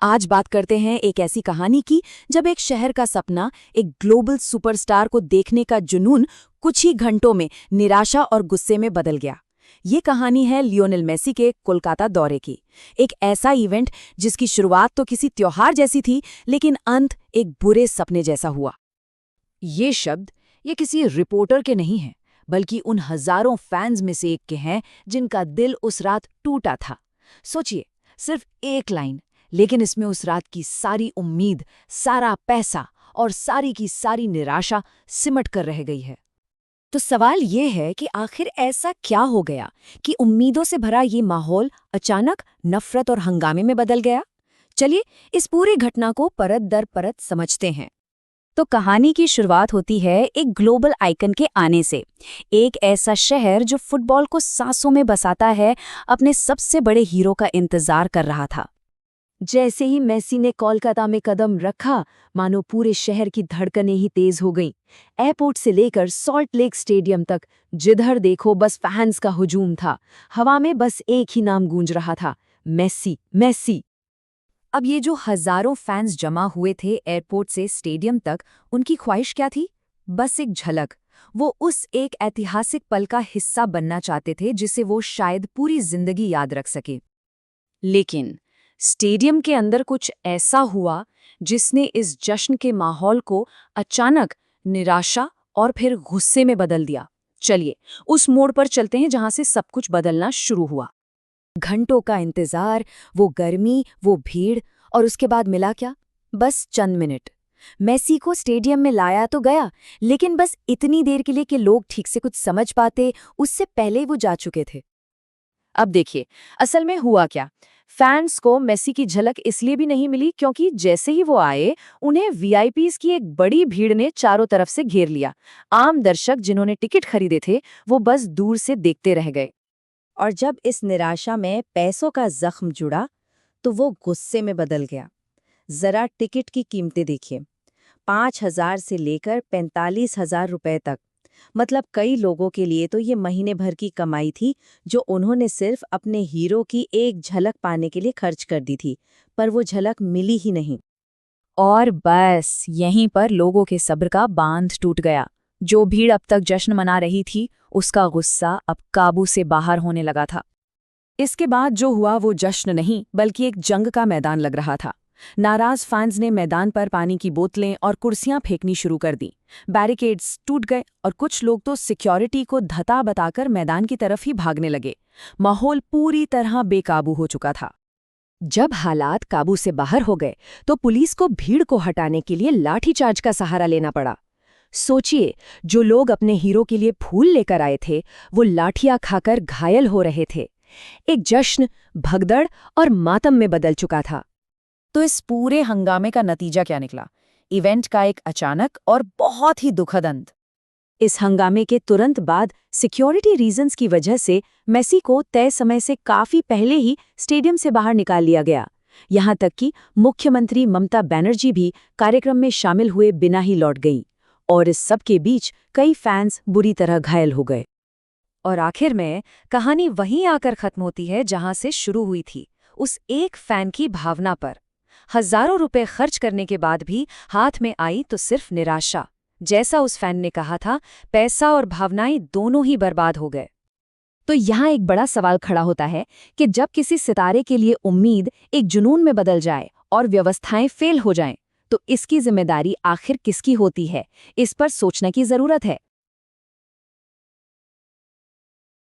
आज बात करते हैं एक ऐसी कहानी की जब एक शहर का सपना, एक ग्लोबल सुपरस्टार को देखने का जुनून कुछ ही घंटों में निराशा और गुस्से में बदल गया। ये कहानी है लियोनेल मेसी के कोलकाता दौरे की। एक ऐसा इवेंट जिसकी शुरुआत तो किसी त्योहार जैसी थी, लेकिन अंत एक बुरे सपने जैसा हुआ। ये शब्द ये किसी रिपोर्टर के नहीं हैं, बल्कि उन हजारों फैंस में से एक के हैं जिनका दिल उस रात टूटा था। सोचिए, सिर्फ एक लाइन, लेकिन इसमें उस रात की सारी उम्मीद, सारा पैसा और सारी की सारी निराशा सिमट कर रह गई है। तो सवाल ये है कि आखिर ऐसा क्या हो गया कि उम्मीदों से भरा ये माहौल अचानक नफरत और हंगामे में बदल गया। चलिए इस पूरी घटना को परत दर परत समझते हैं। तो कहानी की शुरुआत होती है एक ग्लोबल आइकन के आने से। एक ऐसा शहर जो फुटबॉल को सांसों में बसाता है, अपने सबसे बड़े हीरो का इंतजार कर रहा था। जैसे ही मेसी ने कोलकाता में कदम रखा, मानो पूरे शहर की धड़कनें ही तेज हो गईं। एयरपोर्ट से लेकर सॉल्ट लेक स्टेडियम तक जिधर देखो बस फैंस का हुजूम था। हवा में बस एक ही नाम गूंज रहा था, मेसी, मेसी। अब ये जो हजारों फैंस जमा हुए थे एयरपोर्ट से स्टेडियम तक, उनकी ख्वाहिश क्या थी? बस एक झलक। वो उस एक ऐतिहासिक पल का हिस्सा बनना चाहते थे जिसे वो शायद पूरी जिंदगी याद रख सके। लेकिन स्टेडियम के अंदर कुछ ऐसा हुआ जिसने इस जश्न के माहौल को अचानक निराशा और फिर गुस्से में बदल दिया। चलिए उस मोड़ पर चलते हैं जहां से सब कुछ बदलना शुरू हुआ। घंटों का इंतजार, वो गर्मी, वो भीड़, और उसके बाद मिला क्या? बस चंद मिनट। मेसी को स्टेडियम में लाया तो गया, लेकिन बस इतनी देर के लिए कि लोग ठीक से कुछ समझ पाते, उससे पहले वो जा चुके थे। अब देखिए, असल में हुआ क्या। फैंस को मेसी की झलक इसलिए भी नहीं मिली क्योंकि जैसे ही वो आए, उन्हें वीआईपीज़ की एक बड़ी भीड़ ने चारों तरफ से घेर लिया। आम दर्शक जिन्होंने टिकट खरीदे थे, वो बस दूर से देखते रह गए। और जब इस निराशा में पैसों का जख्म जुड़ा, तो वो गुस्से में बदल गया। जरा टिकट की कीमतें देखिए, 5,000 से लेकर 45,000 रुपए तक। मतलब कई लोगों के लिए तो ये महीने भर की कमाई थी, जो उन्होंने सिर्फ अपने हीरो की एक झलक पाने के लिए खर्च कर दी थी, पर वो झलक मिली ही नहीं। और बस यहीं पर लोगों के सब्र का बांध टूट गया। जो भीड़ अब तक जश्न मना रही थी, उसका गुस्सा अब काबू से बाहर होने लगा था। इसके बाद जो हुआ वो जश्न नहीं, बल्कि एक जंग का मैदान लग रहा था। नाराज फैंस ने मैदान पर पानी की बोतलें और कुर्सियां फेंकनी शुरू कर दी। बैरिकेड्स टूट गए और कुछ लोग तो सिक्योरिटी को धता बताकर मैदान की तरफ ही भागने लगे। माहौल पूरी तरह बेकाबू हो चुका था। जब हालात काबू से बाहर हो गए, तो पुलिस को भीड़ को हटाने के लिए लाठीचार्ज का सहारा लेना पड़ा। सोचिए, जो लोग अपने हीरो के लिए फूल लेकर आए थे, वो लाठियां खाकर घायल हो रहे थे। एक जश्न भगदड़ और मातम में बदल चुका था। तो इस पूरे हंगामे का नतीजा क्या निकला? इवेंट का एक अचानक और बहुत ही दुखद अंत। इस हंगामे के तुरंत बाद सिक्योरिटी रीजंस की वजह से मेसी को तय समय से काफी पहले ही स्टेडियम से बाहर निकाल लिया गया। यहां तक कि मुख्यमंत्री ममता बनर्जी भी कार्यक्रम में शामिल हुए बिना ही लौट गई। और इस सब के बीच कई फैंस बुरी तरह घायल हो गए। और आखिर में कहानी वहीं आकर खत्म होती है जहां से शुरू हुई थी, उस एक फैन की भावना पर। हजारों रुपए खर्च करने के बाद भी हाथ में आई तो सिर्फ निराशा। जैसा उस फैन ने कहा था, पैसा और भावनाएं दोनों ही बर्बाद हो गए। तो यहाँ एक बड़ा सवाल खड़ा होता है कि जब किसी सितारे के लिए उम्मीद एक जुनून में बदल जाए और व्यवस्थाएं फेल हो जाएं, तो इसकी जिम्मेदारी आखिर किसकी होती है? इस पर सोचने की जरूरत है।